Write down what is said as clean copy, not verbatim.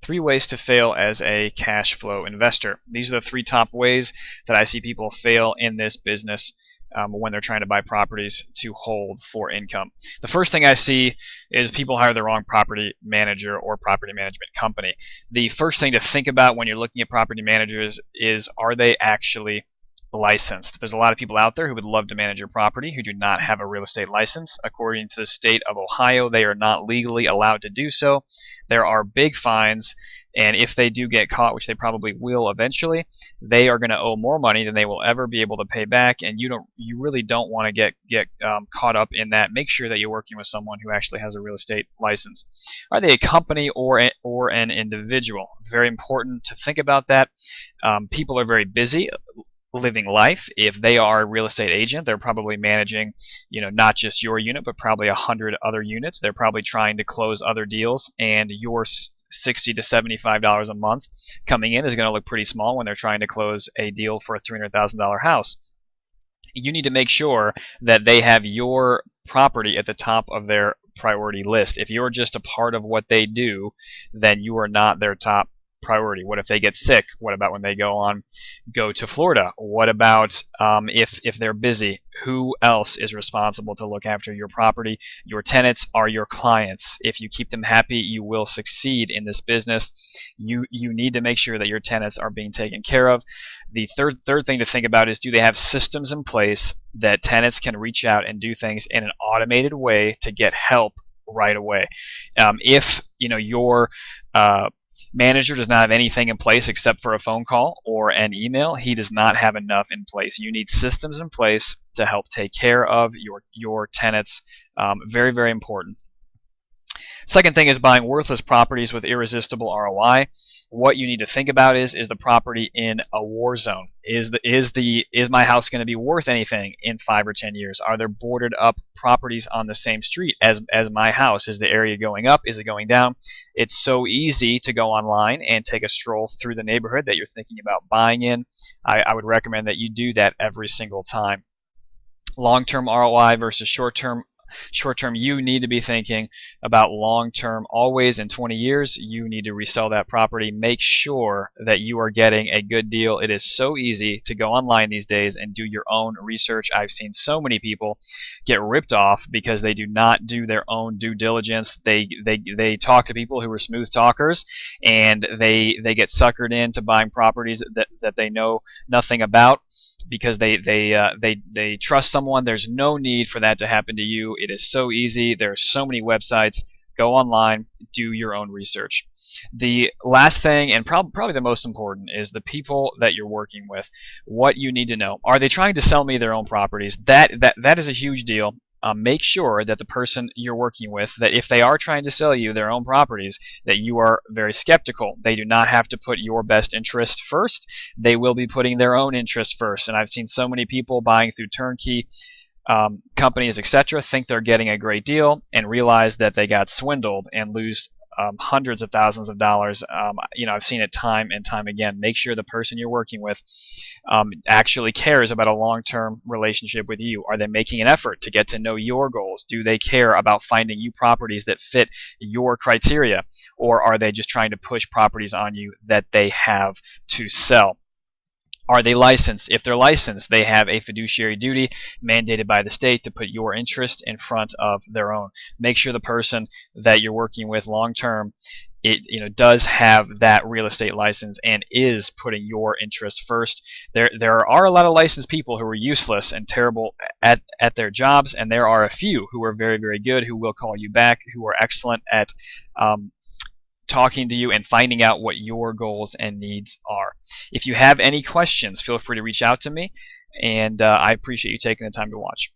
3 ways to fail as a cash flow investor. These are the 3 top ways that I see people fail in this business when they're trying to buy properties to hold for income. The first thing I see is people hire the wrong property manager or property management company. The first thing to think about when you're looking at property managers is, are they actually licensed? There's a lot of people out there who would love to manage your property who do not have a real estate license. According to the state of Ohio, they are not legally allowed to do so. There are big fines, and if they do get caught, which they probably will eventually, they are going to owe more money than they will ever be able to pay back. And you really don't want to get caught up in that. Make sure that you're working with someone who actually has a real estate license. Are they a company or an individual? Very important to think about that. People are very busy living life. If they are a real estate agent, they're probably managing, not just your unit, but probably 100 other units. They're probably trying to close other deals, and your $60 to $75 a month coming in is going to look pretty small when they're trying to close a deal for a $300,000 house. You need to make sure that they have your property at the top of their priority list. If you're just a part of what they do, then you are not their top priority. What if they get sick? What about when they go to Florida? What about if they're busy? Who else is responsible to look after your property? Your tenants are your clients. If you keep them happy, you will succeed in this business. You need to make sure that your tenants are being taken care of. The third thing to think about is, do they have systems in place that tenants can reach out and do things in an automated way to get help right away? If your manager does not have anything in place except for a phone call or an email, he does not have enough in place. You need systems in place to help take care of your tenants. Very, very important. Second thing is buying worthless properties with irresistible ROI. What you need to think about is the property in a war zone? Is my house going to be worth anything in 5 or 10 years? Are there boarded up properties on the same street as my house? Is the area going up? Is it going down? It's so easy to go online and take a stroll through the neighborhood that you're thinking about buying in. I would recommend that you do that every single time. Long-term ROI versus short-term. Short-term, you need to be thinking about long-term. Always in 20 years, you need to resell that property. Make sure that you are getting a good deal. It is so easy to go online these days and do your own research. I've seen so many people get ripped off because they do not do their own due diligence. They talk to people who are smooth talkers, and they get suckered into buying properties that they know nothing about, because they trust someone. There's no need for that to happen to you. It is so easy. There are so many websites. Go online, do your own research. The last thing, and probably the most important, is the people that you're working with. What you need to know: are they trying to sell me their own properties? That is a huge deal. Make sure that the person you're working with, that if they are trying to sell you their own properties, that you are very skeptical. They do not have to put your best interest first. They will be putting their own interest first. And I've seen so many people buying through turnkey companies, etc., think they're getting a great deal and realize that they got swindled and lose hundreds of thousands of dollars. I've seen it time and time again. Make sure the person you're working with actually cares about a long-term relationship with you. Are they making an effort to get to know your goals? Do they care about finding you properties that fit your criteria? Or are they just trying to push properties on you that they have to sell? Are they licensed? If they're licensed, they have a fiduciary duty mandated by the state to put your interest in front of their own. Make sure the person that you're working with long term does have that real estate license and is putting your interest first. There are a lot of licensed people who are useless and terrible at their jobs, and there are a few who are very, very good, who will call you back, who are excellent at talking to you and finding out what your goals and needs are. If you have any questions, feel free to reach out to me, and I appreciate you taking the time to watch.